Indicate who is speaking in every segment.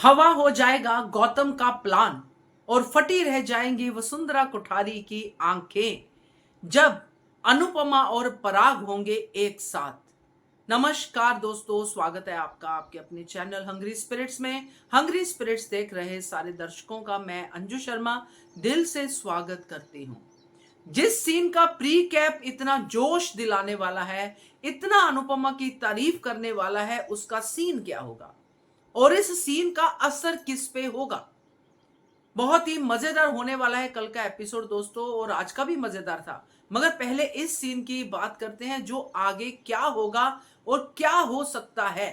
Speaker 1: हवा हो जाएगा गौतम का प्लान और फटी रह जाएंगी वसुंधरा कोठारी की आंखें जब अनुपमा और पराग होंगे एक साथ। नमस्कार दोस्तों, स्वागत है आपका आपके अपने चैनल हंग्री स्पिरिट्स में। हंग्री स्पिरिट्स देख रहे सारे दर्शकों का मैं अंजू शर्मा दिल से स्वागत करती हूं। जिस सीन का प्री कैप इतना जोश दिलाने वाला है, इतना अनुपमा की तारीफ करने वाला है, उसका सीन क्या होगा और इस सीन का असर किस पे होगा। बहुत ही मजेदार होने वाला है कल का एपिसोड दोस्तों, और आज का भी मजेदार था। मगर पहले इस सीन की बात करते हैं जो आगे क्या होगा और क्या हो सकता है।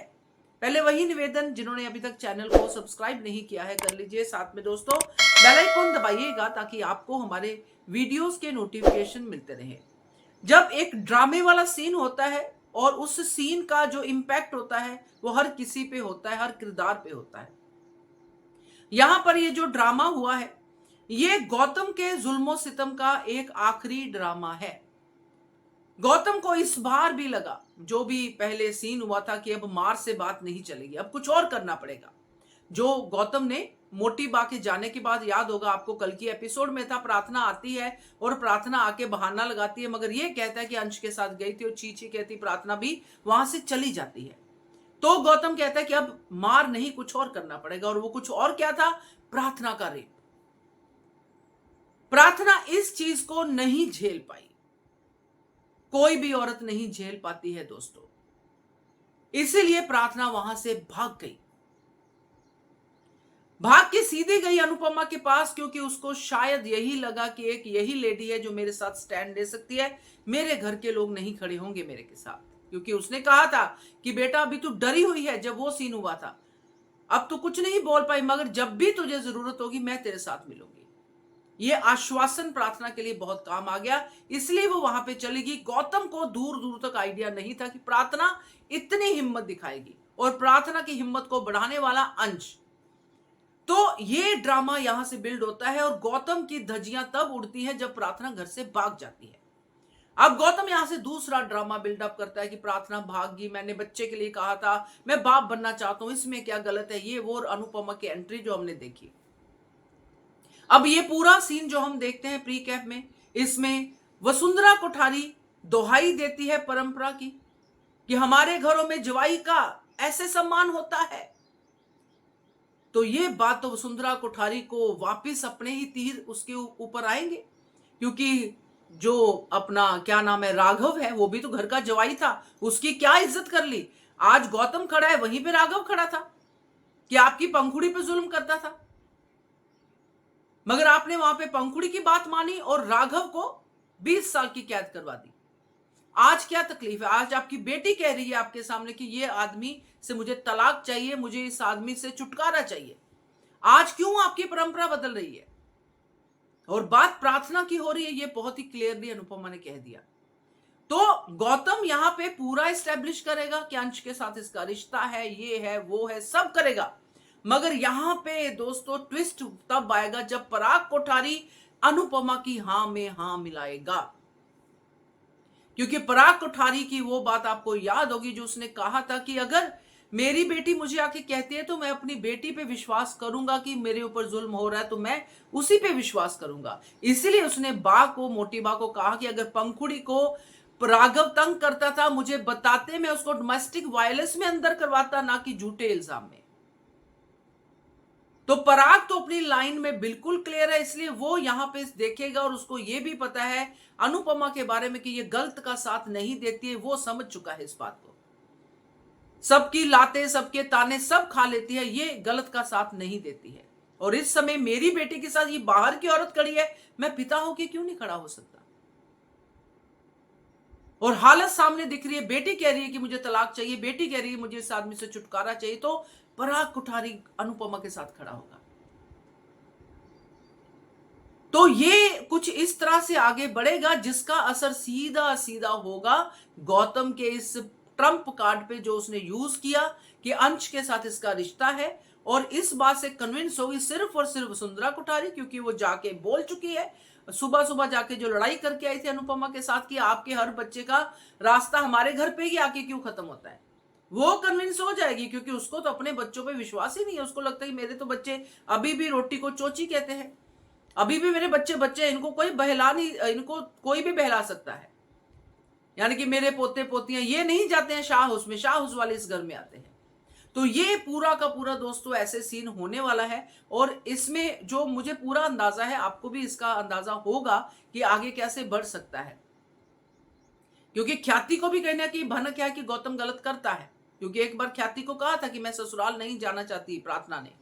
Speaker 1: पहले वही निवेदन, जिन्होंने अभी तक चैनल को सब्सक्राइब नहीं किया है कर लीजिए, साथ में दोस्तों बेल आइकन दबाइएगा ताकि आपको हमारे वीडियोस के नोटिफिकेशन मिलते रहे। जब एक ड्रामे वाला सीन होता है और उस सीन का जो इम्पैक्ट होता है वो हर किसी पे होता है, हर किरदार पे होता है। यहां पर ये जो ड्रामा हुआ है ये गौतम के जुल्मो सितम का एक आखिरी ड्रामा है। गौतम को इस बार भी लगा, जो भी पहले सीन हुआ था, कि अब मार से बात नहीं चलेगी, अब कुछ और करना पड़ेगा। जो गौतम ने मोटी बा के जाने के बाद, याद होगा आपको कल की एपिसोड में था, प्रार्थना आती है और प्रार्थना आके बहाना लगाती है, मगर ये कहता है कि अंश के साथ गई थी और चीची कहती प्रार्थना भी वहां से चली जाती है। तो गौतम कहता है कि अब मार नहीं, कुछ और करना पड़ेगा। और वो कुछ और क्या था? प्रार्थना का रेप। प्रार्थना इस चीज को नहीं झेल पाई, कोई भी औरत नहीं झेल पाती है दोस्तों, इसीलिए प्रार्थना वहां से भाग गई। भाग के सीधे गई अनुपमा के पास, क्योंकि उसको शायद यही लगा कि एक यही लेडी है जो मेरे साथ स्टैंड ले सकती है, मेरे घर के लोग नहीं खड़े होंगे मेरे के साथ। क्योंकि उसने कहा था कि बेटा अभी तू डरी हुई है, जब वो सीन हुआ था, अब तू कुछ नहीं बोल पाई, मगर जब भी तुझे जरूरत होगी मैं तेरे साथ मिलूंगी। ये आश्वासन प्रार्थना के लिए बहुत काम आ गया, इसलिए वो वहां पे चली गई। गौतम को दूर दूर तक आइडिया नहीं था कि प्रार्थना इतनी हिम्मत दिखाएगी, और प्रार्थना की हिम्मत को बढ़ाने वाला अंश। तो ये ड्रामा यहां से बिल्ड होता है और गौतम की धज्जियां तब उड़ती हैं जब प्रार्थना घर से भाग जाती है। अब गौतम यहां से दूसरा ड्रामा बिल्डअप करता है कि प्रार्थना भाग गई, मैंने बच्चे के लिए कहा था, मैं बाप बनना चाहता हूं, इसमें क्या गलत है, ये वो। अनुपमा की एंट्री जो हमने देखी, अब ये पूरा सीन जो हम देखते हैं प्री कैप में, इसमें वसुंधरा कोठारी दोहाई देती है परंपरा की कि हमारे घरों में जवाई का ऐसे सम्मान होता है। तो ये बात तो वसुंधरा कोठारी को वापस अपने ही तीर उसके ऊपर आएंगे, क्योंकि जो अपना क्या नाम है राघव है, वो भी तो घर का जवाई था, उसकी क्या इज्जत कर ली। आज गौतम खड़ा है, वहीं पे राघव खड़ा था कि आपकी पंखुड़ी पे जुल्म करता था, मगर आपने वहां पे पंखुड़ी की बात मानी और राघव को 20 साल की कैद करवा दी। आज क्या तकलीफ है? आज आपकी बेटी कह रही है आपके सामने कि ये आदमी से मुझे तलाक चाहिए, मुझे इस आदमी से छुटकारा चाहिए। आज क्यों आपकी परंपरा बदल रही है? और बात प्रार्थना की हो रही है, ये बहुत ही क्लियरली अनुपमा ने कह दिया। तो गौतम यहां पे पूरा एस्टेब्लिश करेगा कि अंश के साथ इसका रिश्ता है, ये है वो है, सब करेगा। मगर यहां पे दोस्तों ट्विस्ट तब आएगा जब पराग कोठारी अनुपमा की हां में हां मिलाएगा। क्योंकि पराग कोठारी की वो बात आपको याद होगी जो उसने कहा था कि अगर मेरी बेटी मुझे आके कहती है तो मैं अपनी बेटी पे विश्वास करूंगा कि मेरे ऊपर जुल्म हो रहा है, तो मैं उसी पे विश्वास करूंगा। इसीलिए उसने बा को, मोटी बा को कहा कि अगर पंखुड़ी को राघव तंग करता था मुझे बताते, मैं उसको डोमेस्टिक वायलेंस में अंदर करवाता, ना कि झूठे इल्जाम में। तो पराग तो अपनी लाइन में बिल्कुल क्लियर है, इसलिए वो यहां पे देखेगा और उसको ये भी पता है अनुपमा के बारे में कि ये गलत का साथ नहीं देती है। वो समझ चुका है इस बात को, सबकी लाते, सबके ताने सब खा लेती है, ये गलत का साथ नहीं देती है। और इस समय मेरी बेटी के साथ ये बाहर की औरत खड़ी है, मैं पिता होके क्यों नहीं खड़ा हो सकता? और हालत सामने दिख रही है, बेटी कह रही है कि मुझे तलाक चाहिए, बेटी कह रही है मुझे इस आदमी से छुटकारा चाहिए, तो पराग कोठारी अनुपमा के साथ खड़ा होगा। तो ये कुछ इस तरह से आगे बढ़ेगा जिसका असर सीधा सीधा होगा गौतम के इस ट्रम्प कार्ड पे जो उसने यूज किया कि अंश के साथ इसका रिश्ता है। और इस बात से कन्विंस होगी सिर्फ और सिर्फ वसुंधरा कोठारी, क्योंकि वो जाके बोल चुकी है, सुबह सुबह जाके जो लड़ाई करके आई थी अनुपमा के साथ कि आपके हर बच्चे का रास्ता हमारे घर पे ही आके क्यों खत्म होता है। वो कन्विंस हो जाएगी, क्योंकि उसको तो अपने बच्चों पे विश्वास ही नहीं है। उसको लगता है कि मेरे तो बच्चे अभी भी रोटी को चोची कहते हैं, अभी भी मेरे बच्चे बच्चे, इनको कोई बहला नहीं, इनको कोई भी बहला सकता है। यानी कि मेरे पोते पोतियां ये नहीं जाते हैं शाह हाउस में, शाह हाउस वाले इस घर में आते हैं। तो ये पूरा का पूरा दोस्तों ऐसे सीन होने वाला है, और इसमें जो मुझे पूरा अंदाजा है, आपको भी इसका अंदाजा होगा कि आगे कैसे बढ़ सकता है। क्योंकि ख्याति को भी कहना कि भनक क्या है कि गौतम गलत करता है, क्योंकि एक बार ख्याति को कहा था कि मैं ससुराल नहीं जाना चाहती प्रार्थना ने।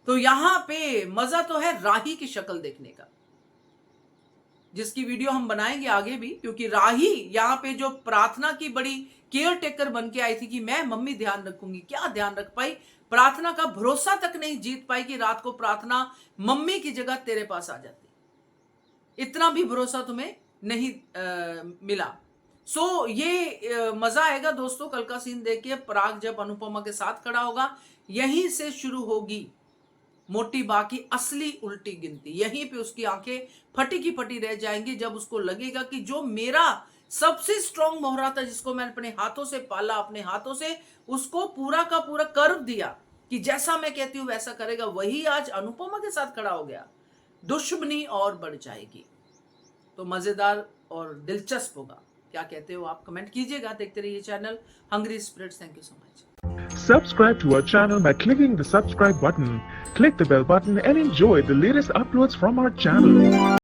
Speaker 1: तो यहां पे मजा तो है राही की शक्ल देखने का, जिसकी वीडियो हम बनाएंगे आगे भी, क्योंकि राही यहाँ पे जो प्रार्थना की बड़ी केयर टेकर बन के आई थी कि मैं मम्मी ध्यान रखूंगी, क्या ध्यान रख पाई, प्रार्थना का भरोसा तक नहीं जीत पाई कि रात को प्रार्थना मम्मी की जगह तेरे पास आ जाती, इतना भी भरोसा तुम्हें नहीं मिला। सो ये मजा आएगा दोस्तों कल का सीन देखिए। पराग जब अनुपमा के साथ खड़ा होगा, यहीं से शुरू होगी मोटी बा की असली उल्टी गिनती। यहीं पे उसकी आंखें फटी की फटी रह जाएंगी, जब उसको लगेगा कि जो मेरा सबसे स्ट्रांग मोहरा था, जिसको मैंने अपने हाथों से पाला, अपने हाथों से उसको पूरा का पूरा कर्व दिया कि जैसा मैं कहती हूं वैसा करेगा, वही आज अनुपमा के साथ खड़ा हो गया। दुश्मनी और बढ़ जाएगी। तो मजेदार और दिलचस्प होगा। क्या कहते हो आप, कमेंट कीजिएगा। देखते रहिए channel hungry spirits. Thank you so much.
Speaker 2: Subscribe to our channel by clicking the subscribe button. Click the bell button and enjoy the latest uploads from our channel.